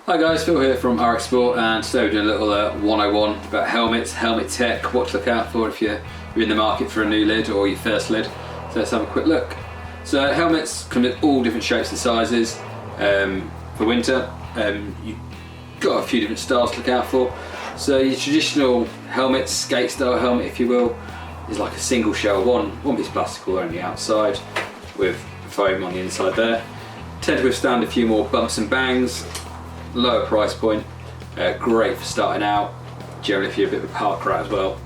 Hi guys, Phil here from RxSport, and today we're doing a little 101 about helmets, helmet tech, what to look out for if you're in the market for a new lid or your first lid. So let's have a quick look. So helmets come in all different shapes and sizes. For winter, you've got a few different styles to look out for. So your traditional helmet, skate style helmet if you will, is like a single shell, one piece of plastic all around the outside with foam on the inside there. Tend to withstand a few more bumps and bangs. Lower price point, great for starting out. Generally, if you're a bit of a park rat as well,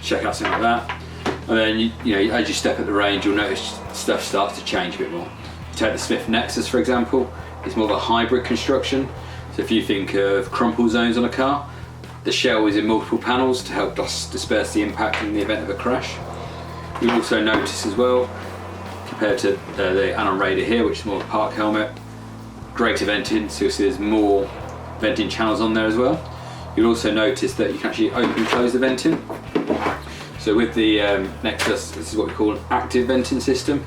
check out something like that. And then you know, as you step at the range, you'll notice stuff starts to change a bit more. You take the Smith Nexus for example, it's more of a hybrid construction. So if you think of crumple zones on a car, the shell is in multiple panels to help disperse the impact in the event of a crash. You'll also notice as well, compared to the Anon Raider here, which is more of a park helmet, greater venting, so you'll see there's more venting channels on there as well. You'll also notice that you can actually open and close the venting. So with the Nexus, this is what we call an active venting system.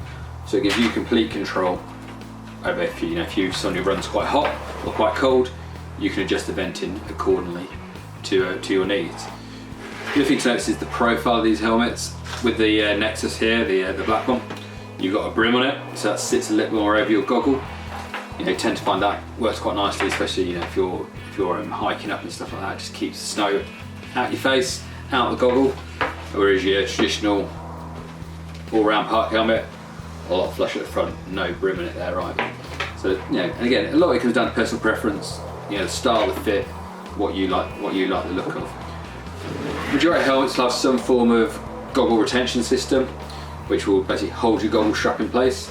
So it gives you complete control over if suddenly runs quite hot or quite cold, you can adjust the venting accordingly to your needs. The other thing to notice is the profile of these helmets. With the Nexus here, the black one, you've got a brim on it, so that sits a little more over your goggle. You tend to find that works quite nicely, especially if you're hiking up and stuff like that. It just keeps the snow out your face, out the goggle. Whereas your traditional all-round park helmet, a lot flush at the front, no brim in it there either. So and again, a lot of it comes down to personal preference. The style, the fit, what you like the look of. Majority of helmets will have some form of goggle retention system, which will basically hold your goggle strap in place.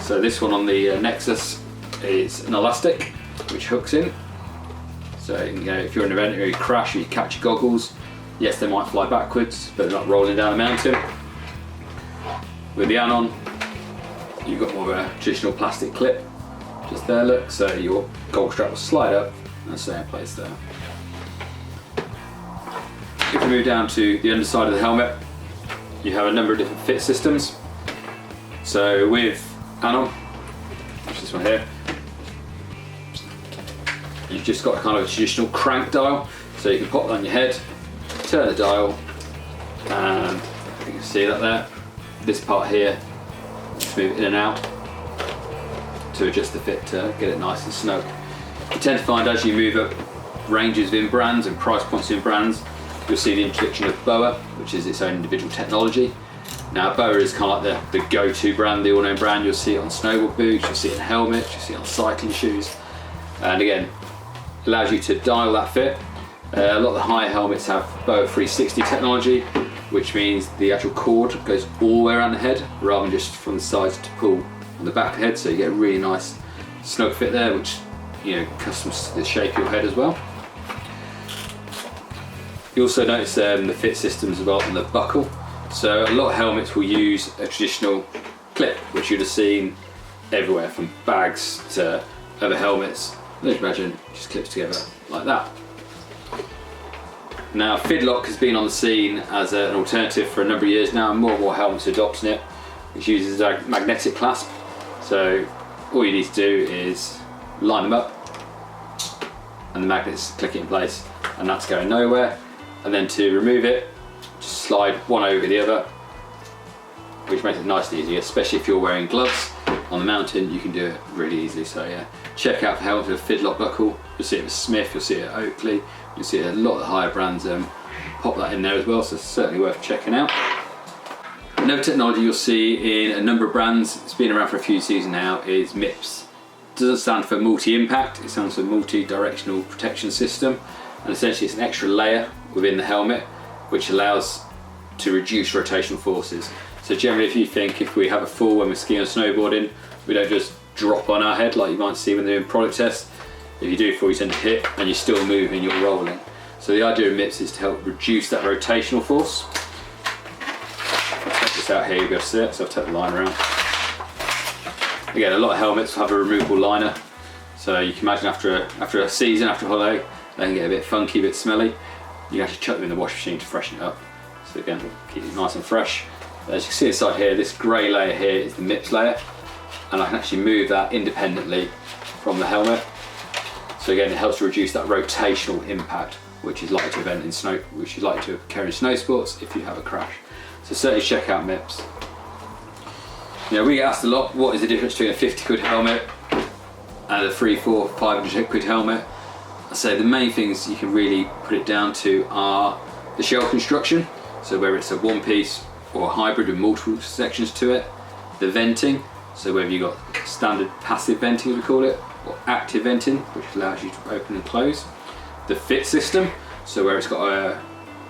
So this one on the Nexus is an elastic which hooks in. So if you're in an event or you crash or you catch your goggles, yes, they might fly backwards, but they're not rolling down a mountain. With the Anon, you've got more of a traditional plastic clip just there, look, so your goggle strap will slide up and stay in place there. If we move down to the underside of the helmet, you have a number of different fit systems. So with Anon, which is this one here, you've just got kind of a traditional crank dial, so you can pop that on your head, turn the dial, and you can see that there. This part here, just move it in and out to adjust the fit to get it nice and snug. You tend to find as you move up ranges within brands and price points in brands, you'll see the introduction of BOA, which is its own individual technology. Now BOA is kind of like the go-to brand, the all-known brand. You'll see it on snowboard boots, you'll see it in helmets, you'll see it on cycling shoes, and again, allows you to dial that fit. A lot of the higher helmets have BOA 360 technology, which means the actual cord goes all the way around the head rather than just from the sides to pull on the back of the head, so you get a really nice snug fit there, which customs to the shape of your head as well. You also notice the fit systems as well on the buckle. So a lot of helmets will use a traditional clip, which you'd have seen everywhere, from bags to other helmets. Let's imagine it just clips together like that. Now Fidlock has been on the scene as an alternative for a number of years now, and more helmets are adopting it, which uses a magnetic clasp. So all you need to do is line them up and the magnets click it in place, and that's going nowhere. And then to remove it, just slide one over the other, which makes it nice and easy, especially if you're wearing gloves on the mountain. You can do it really easily. So yeah, check out for helmets with a Fidlock buckle. You'll see it with Smith, you'll see it at Oakley, you'll see it at a lot of the higher brands pop that in there as well, so it's certainly worth checking out. Another technology you'll see in a number of brands, it's been around for a few seasons now, is MIPS. It doesn't stand for multi-impact, it stands for multi-directional protection system, and essentially it's an extra layer within the helmet which allows to reduce rotational forces. So generally, if we have a fall when we're skiing or snowboarding, we don't just drop on our head like you might see when they're doing product tests. If you do fall, you tend to hit and you're still moving, you're rolling. So the idea of MIPS is to help reduce that rotational force. I'll take this out here, you'll be able to see it, so I'll take the line around. Again, a lot of helmets have a removable liner, so you can imagine after a season, after a holiday, they can get a bit funky, a bit smelly. You can actually chuck them in the wash machine to freshen it up. So again, keep it nice and fresh. As you can see inside here, this grey layer here is the MIPS layer, and I can actually move that independently from the helmet. So again, it helps to reduce that rotational impact, which is likely to occur in snow sports if you have a crash. So certainly check out MIPS. We get asked a lot, what is the difference between a 50 quid helmet and a 300, 400, 500 quid helmet? I say the main things you can really put it down to are the shell construction, so whether it's a one piece or a hybrid with multiple sections to it, the venting, so whether you've got standard passive venting as we call it, or active venting, which allows you to open and close, the fit system, so where it's got a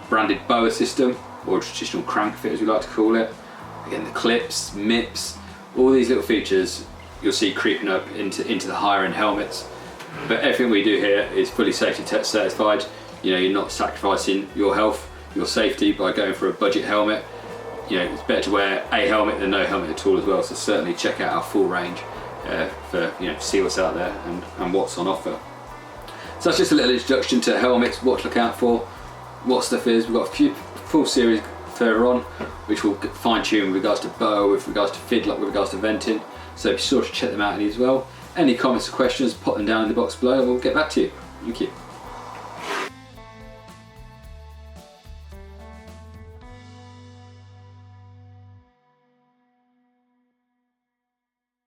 branded boa system or a traditional crank fit as we like to call it, again the clips, MIPS, all these little features you'll see creeping up into the higher end helmets. But everything we do here is fully safety certified. You're not sacrificing your health, your safety by going for a budget helmet. It's better to wear a helmet than no helmet at all as well. So certainly check out our full range to see what's out there and what's on offer. So that's just a little introduction to helmets, what to look out for, what stuff is. We've got a full series further on, which will fine tune with regards to bow, with regards to fidlock, with regards to venting. So be sure to check them out as well. Any comments or questions, pop them down in the box below and we'll get back to you. Thank you.